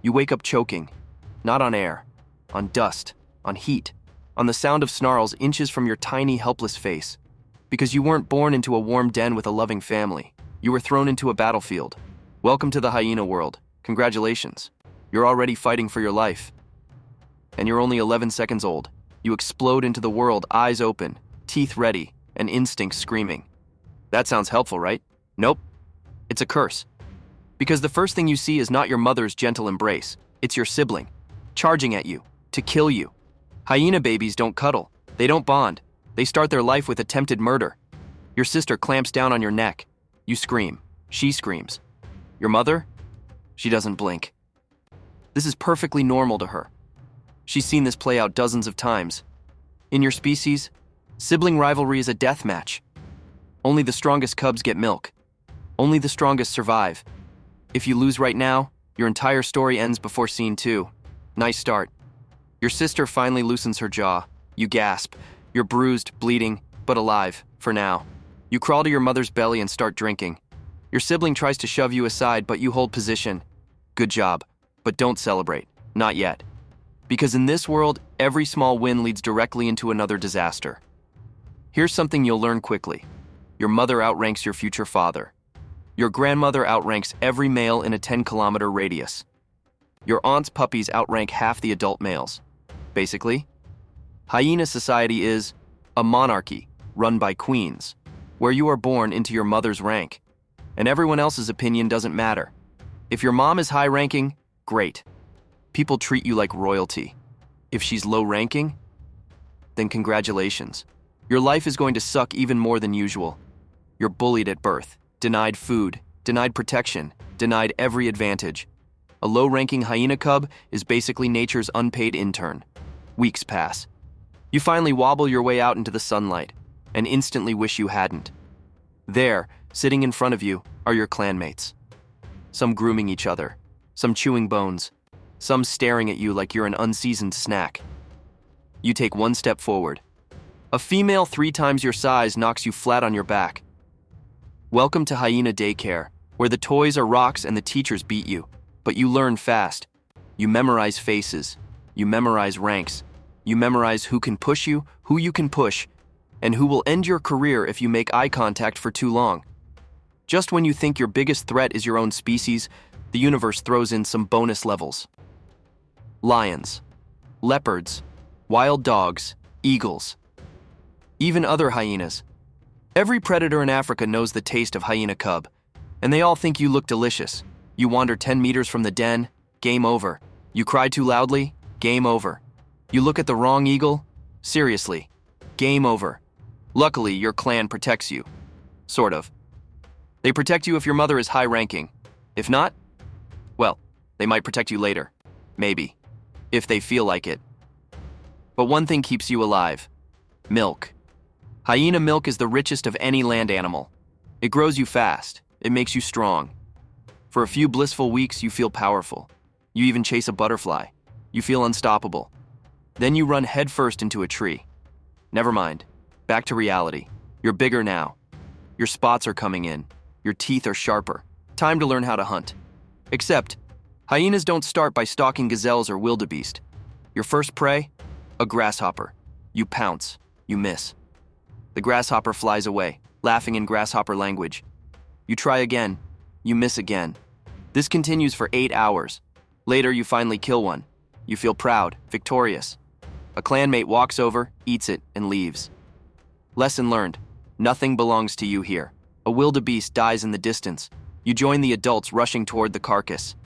You wake up choking, not on air, on dust, on heat, on the sound of snarls inches from your tiny, helpless face. Because you weren't born into a warm den with a loving family. You were thrown into a battlefield. Welcome to the hyena world. Congratulations. You're already fighting for your life. And you're only 11 seconds old. You explode into the world, eyes open, teeth ready, and instincts screaming. That sounds helpful, right? Nope. It's a curse. Because the first thing you see is not your mother's gentle embrace. It's your sibling, charging at you, to kill you. Hyena babies don't cuddle. They don't bond. They start their life with attempted murder. Your sister clamps down on your neck. You scream. She screams. Your mother? She doesn't blink. This is perfectly normal to her. She's seen this play out dozens of times. In your species, sibling rivalry is a death match. Only the strongest cubs get milk. Only the strongest survive. If you lose right now, your entire story ends before scene 2. Nice start. Your sister finally loosens her jaw. You gasp. You're bruised, bleeding, but alive, for now. You crawl to your mother's belly and start drinking. Your sibling tries to shove you aside, but you hold position. Good job. But don't celebrate. Not yet. Because in this world, every small win leads directly into another disaster. Here's something you'll learn quickly. Your mother outranks your future father. Your grandmother outranks every male in a 10-kilometer radius. Your aunt's puppies outrank half the adult males. Basically, hyena society is a monarchy run by queens, where you are born into your mother's rank, and everyone else's opinion doesn't matter. If your mom is high-ranking, great. People treat you like royalty. If she's low-ranking, then congratulations. Your life is going to suck even more than usual. You're bullied at birth, denied food, denied protection, denied every advantage. A low-ranking hyena cub is basically nature's unpaid intern. Weeks pass. You finally wobble your way out into the sunlight and instantly wish you hadn't. There, sitting in front of you, are your clanmates. Some grooming each other, some chewing bones, some staring at you like you're an unseasoned snack. You take one step forward. A female 3 times your size knocks you flat on your back. Welcome to hyena daycare, where the toys are rocks and the teachers beat you. But you learn fast. You memorize faces. You memorize ranks. You memorize who can push you, who you can push, and who will end your career if you make eye contact for too long. Just when you think your biggest threat is your own species, the universe throws in some bonus levels. Lions, leopards, wild dogs, eagles, even other hyenas. Every predator in Africa knows the taste of hyena cub, and they all think you look delicious. You wander 10 meters from the den, game over. You cry too loudly, game over. You look at the wrong eagle, seriously, game over. Luckily, your clan protects you. Sort of. They protect you if your mother is high-ranking. If not, well, they might protect you later. Maybe. If they feel like it. But one thing keeps you alive. Milk. Hyena milk is the richest of any land animal. It grows you fast. It makes you strong. For a few blissful weeks, you feel powerful. You even chase a butterfly. You feel unstoppable. Then you run headfirst into a tree. Never mind. Back to reality. You're bigger now. Your spots are coming in. Your teeth are sharper. Time to learn how to hunt. Except, hyenas don't start by stalking gazelles or wildebeest. Your first prey? A grasshopper. You pounce. You miss. The grasshopper flies away, laughing in grasshopper language. You try again. You miss again. This continues for 8 hours. Later, you finally kill one. You feel proud, victorious. A clanmate walks over, eats it, and leaves. Lesson learned. Nothing belongs to you here. A wildebeest dies in the distance. You join the adults rushing toward the carcass.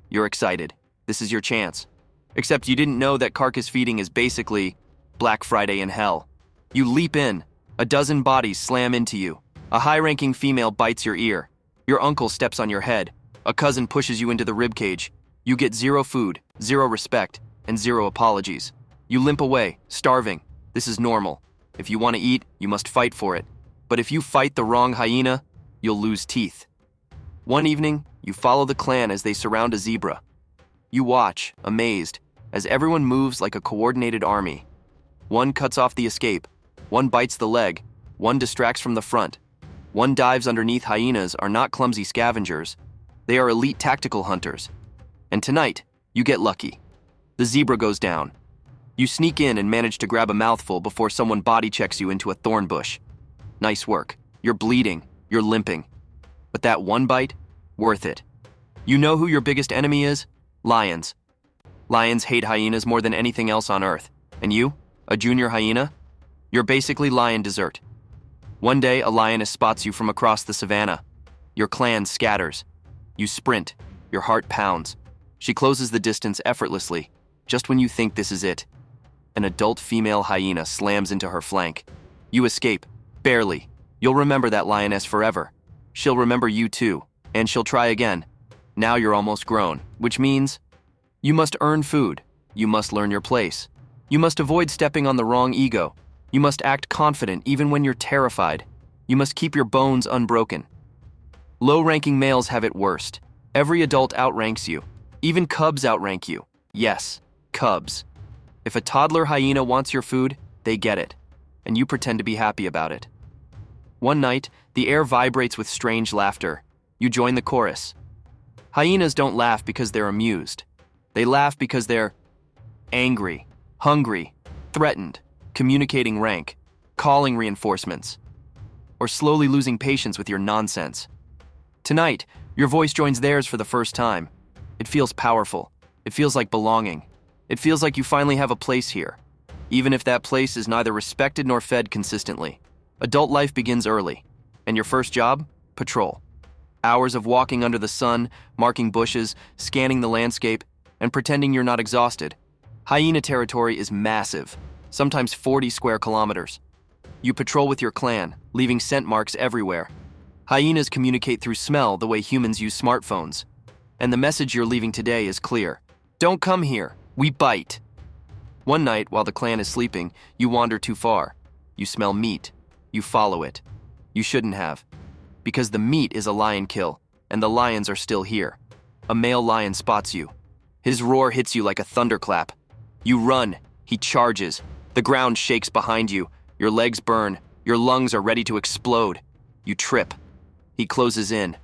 You're excited. This is your chance. Except you didn't know that carcass feeding is basically Black Friday in hell. You leap in. A dozen bodies slam into you. A high-ranking female bites your ear. Your uncle steps on your head. A cousin pushes you into the ribcage. You get 0 food, 0 respect, and 0 apologies. You limp away, starving. This is normal. If you want to eat, you must fight for it. But if you fight the wrong hyena, you'll lose teeth. One evening, you follow the clan as they surround a zebra. You watch, amazed, as everyone moves like a coordinated army. One cuts off the escape. One bites the leg. One distracts from the front. One dives underneath. Hyenas are not clumsy scavengers. They are elite tactical hunters. And tonight, You get lucky. The zebra goes down. You sneak in and manage to grab a mouthful before someone body checks you into a thorn bush. Nice work. You're bleeding. You're limping. But that one bite? Worth it. You know who your biggest enemy is? Lions. Lions hate hyenas more than anything else on Earth. And you? A junior hyena? You're basically lion dessert. One day, a lioness spots you from across the savannah. Your clan scatters. You sprint. Your heart pounds. She closes the distance effortlessly, just when you think this is it. An adult female hyena slams into her flank. You escape. Barely. You'll remember that lioness forever. She'll remember you too, and she'll try again. Now you're almost grown, which means you must earn food. You must learn your place. You must avoid stepping on the wrong ego. You must act confident even when you're terrified. You must keep your bones unbroken. Low-ranking males have it worst. Every adult outranks you. Even cubs outrank you. Yes, cubs. If a toddler hyena wants your food, they get it, and you pretend to be happy about it. One night, the air vibrates with strange laughter. You join the chorus. Hyenas don't laugh because they're amused. They laugh because they're angry, hungry, threatened, communicating rank, calling reinforcements, or slowly losing patience with your nonsense. Tonight, your voice joins theirs for the first time. It feels powerful. It feels like belonging. It feels like you finally have a place here, even if that place is neither respected nor fed consistently. Adult life begins early, and your first job? Patrol. Hours of walking under the sun, marking bushes, scanning the landscape, and pretending you're not exhausted. Hyena territory is massive, sometimes 40 square kilometers. You patrol with your clan, leaving scent marks everywhere. Hyenas communicate through smell the way humans use smartphones. And the message you're leaving today is clear. Don't come here. We bite. One night, while the clan is sleeping, you wander too far. You smell meat. You follow it. You shouldn't have. Because the meat is a lion kill, and the lions are still here. A male lion spots you. His roar hits you like a thunderclap. You run. He charges. The ground shakes behind you. Your legs burn. Your lungs are ready to explode. You trip. He closes in.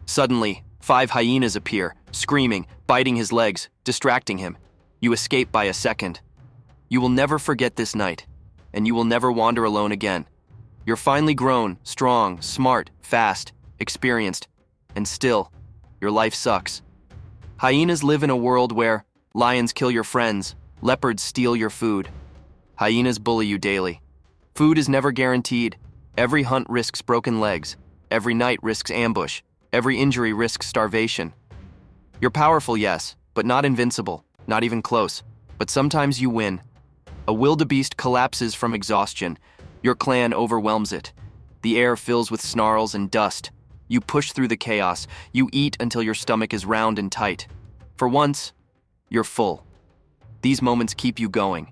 Suddenly, 5 hyenas appear, screaming, biting his legs, distracting him. You escape by a second. You will never forget this night, and you will never wander alone again. You're finally grown, strong, smart, fast, experienced, and still, your life sucks. Hyenas live in a world where lions kill your friends, leopards steal your food. Hyenas bully you daily. Food is never guaranteed. Every hunt risks broken legs. Every night risks ambush. Every injury risks starvation. You're powerful, yes, but not invincible, not even close. But sometimes you win. A wildebeest collapses from exhaustion. Your clan overwhelms it. The air fills with snarls and dust. You push through the chaos. You eat until your stomach is round and tight. For once, you're full. These moments keep you going.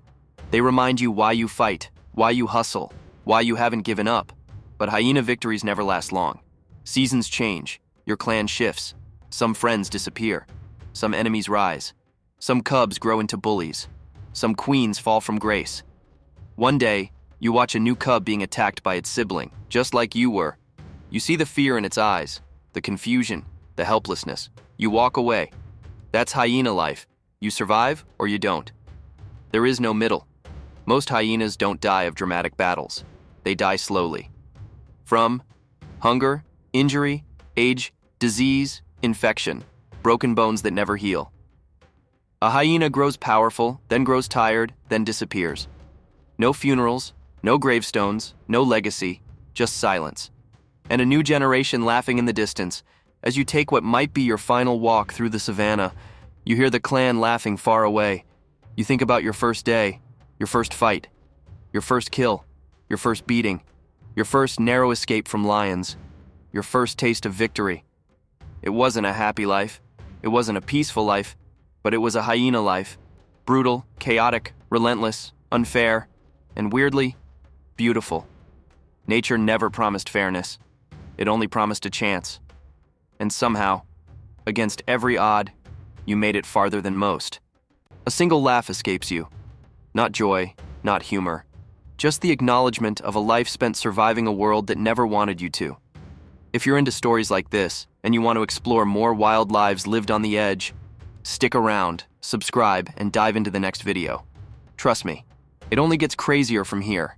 They remind you why you fight, why you hustle, why you haven't given up. But hyena victories never last long. Seasons change. Your clan shifts. Some friends disappear. Some enemies rise. Some cubs grow into bullies. Some queens fall from grace. One day, you watch a new cub being attacked by its sibling, just like you were. You see the fear in its eyes, the confusion, the helplessness. You walk away. That's hyena life. You survive or you don't. There is no middle. Most hyenas don't die of dramatic battles. They die slowly. From hunger, injury, age, disease, infection, broken bones that never heal. A hyena grows powerful, then grows tired, then disappears. No funerals, no gravestones, no legacy, just silence. And a new generation laughing in the distance. As you take what might be your final walk through the savannah, you hear the clan laughing far away. You think about your first day, your first fight, your first kill, your first beating, your first narrow escape from lions, your first taste of victory. It wasn't a happy life. It wasn't a peaceful life, but it was a hyena life. Brutal, chaotic, relentless, unfair, and weirdly, beautiful. Nature never promised fairness. It only promised a chance. And somehow, against every odd, you made it farther than most. A single laugh escapes you. Not joy, not humor. Just the acknowledgement of a life spent surviving a world that never wanted you to. If you're into stories like this, and you want to explore more wild lives lived on the edge, Stick around, subscribe, and dive into the next video. Trust me, it only gets crazier from here.